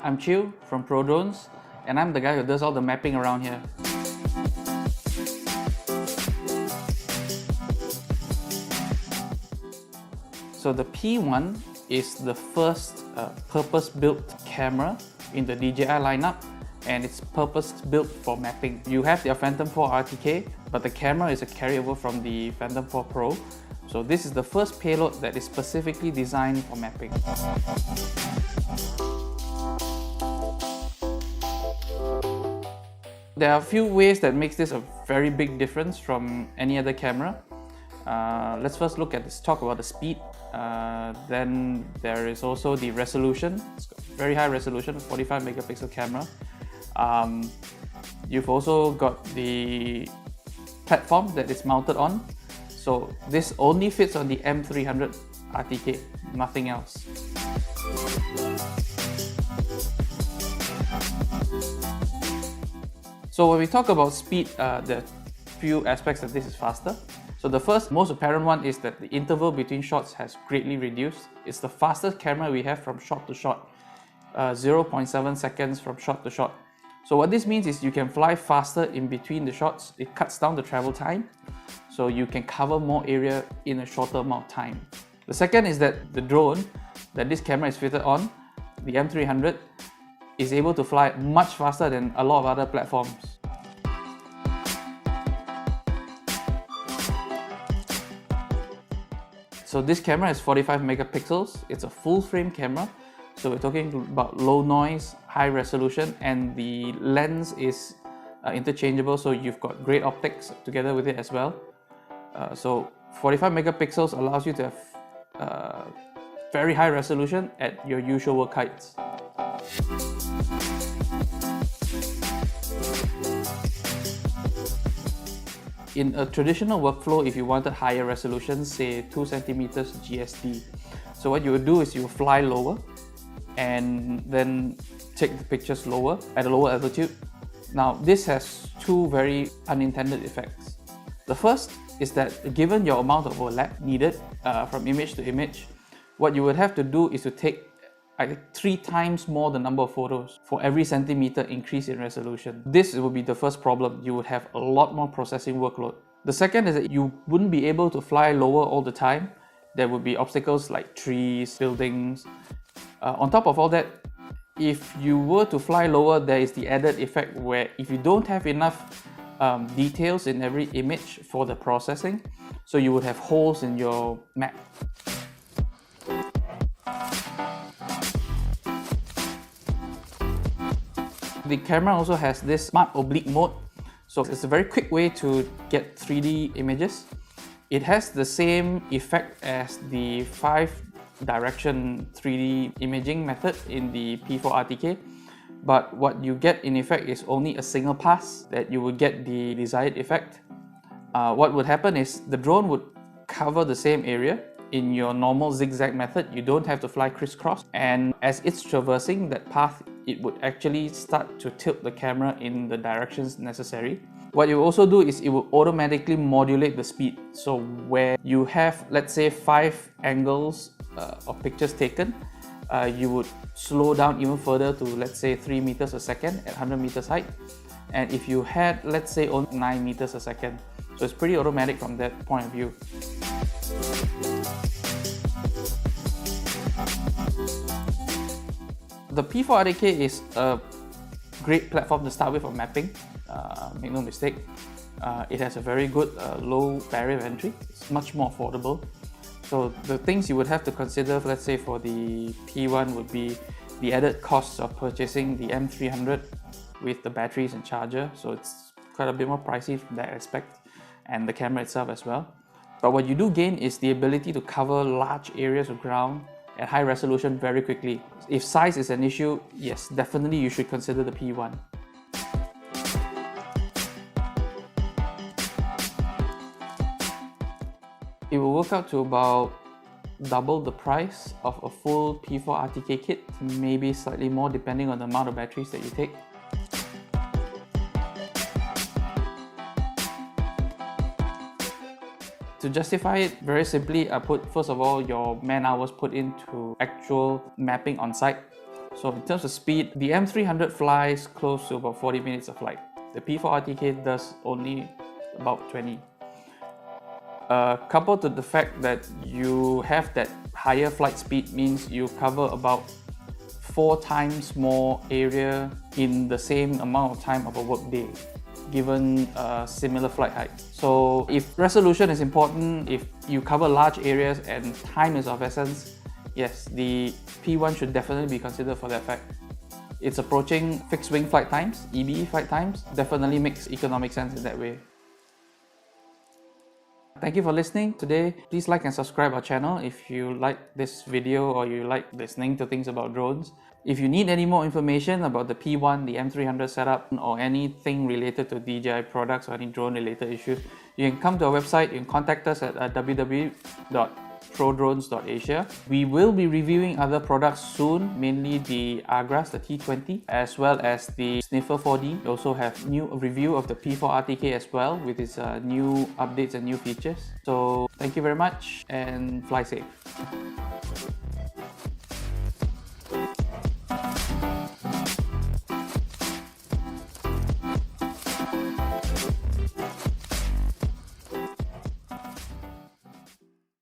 I'm Chiu from Pro Drones, and I'm the guy who does all the mapping around here. So the P1 is the first purpose-built camera in the DJI lineup, and it's purpose-built for mapping. You have the Phantom 4 RTK, but the camera is a carryover from the Phantom 4 Pro. So this is the first payload that is specifically designed for mapping. There are a few ways that makes this a very big difference from any other camera. Let's first talk about the speed. Then there is also the resolution. It's got very high resolution, 45 megapixel camera. You've also got the platform that it's mounted on. So this only fits on the M300 RTK, nothing else. So when we talk about speed, there are few aspects that this is faster. So the first, most apparent one is that the interval between shots has greatly reduced. It's the fastest camera we have from shot to shot, 0.7 seconds from shot to shot. So what this means is you can fly faster in between the shots. It cuts down the travel time, so you can cover more area in a shorter amount of time. The second is that the drone that this camera is fitted on, the M300, is able to fly much faster than a lot of other platforms. So this camera is 45 megapixels. It's a full frame camera. So we're talking about low noise, high resolution, and the lens is interchangeable, so you've got great optics together with it as well. So 45 megapixels allows you to have very high resolution at your usual work heights. In a traditional workflow, if you wanted higher resolution, say 2 centimeters GSD, so what you would do is you would fly lower and then take the pictures lower at a lower altitude. Now this has two very unintended effects. The first is that given your amount of overlap needed from image to image, what you would have to do is to take 3 times more the number of photos for every centimeter increase in resolution. This would be the first problem. You would have a lot more processing workload. The second is that you wouldn't be able to fly lower all the time. There would be obstacles like trees, buildings. On top of all that, if you were to fly lower, there is the added effect where if you don't have enough details in every image for the processing, so you would have holes in your map. The camera also has this smart oblique mode, so it's a very quick way to get 3D images. It has the same effect as the 5-direction 3D imaging method in the P4 RTK, but what you get in effect is only a single pass that you would get the desired effect. What would happen is the drone would cover the same area in your normal zigzag method. You don't have to fly crisscross, and as it's traversing that path, it would actually start to tilt the camera in the directions necessary. What you also do is it will automatically modulate the speed. So where you have, let's say, 5 angles of pictures taken, you would slow down even further to, let's say, 3 meters a second at 100 meters height. And if you had, let's say, only 9 meters a second. So it's pretty automatic from that point of view. The P4 RTK is a great platform to start with for mapping, make no mistake. It has a very good low barrier of entry. It's much more affordable. So the things you would have to consider, let's say for the P1, would be the added costs of purchasing the M300 with the batteries and charger. So it's quite a bit more pricey from that aspect, and the camera itself as well. But what you do gain is the ability to cover large areas of ground at high resolution very quickly. If size is an issue, yes, definitely you should consider the P1. It will work out to about double the price of a full P4 RTK kit, maybe slightly more depending on the amount of batteries that you take. To justify it, very simply, I put, first of all, your man hours put into actual mapping on site. So in terms of speed, the M300 flies close to about 40 minutes of flight. The P4 RTK does only about 20. Coupled to the fact that you have that higher flight speed means you cover about 4 times more area in the same amount of time of a work day, given a similar flight height. So if resolution is important, if you cover large areas and time is of essence, yes, the P1 should definitely be considered for that fact. It's approaching fixed wing flight times, EBE flight times, definitely makes economic sense in that way. Thank you for listening today. Please like and subscribe our channel if you like this video or you like listening to things about drones. If you need any more information about the P1, the M300 setup, or anything related to DJI products or any drone related issues, you can come to our website. You can contact us at www.prodrones.asia. We will be reviewing other products soon, mainly the Agras, the T20, as well as the Sniffer 4D. We also have new review of the P4 RTK as well, with its new updates and new features. So thank you very much and fly safe.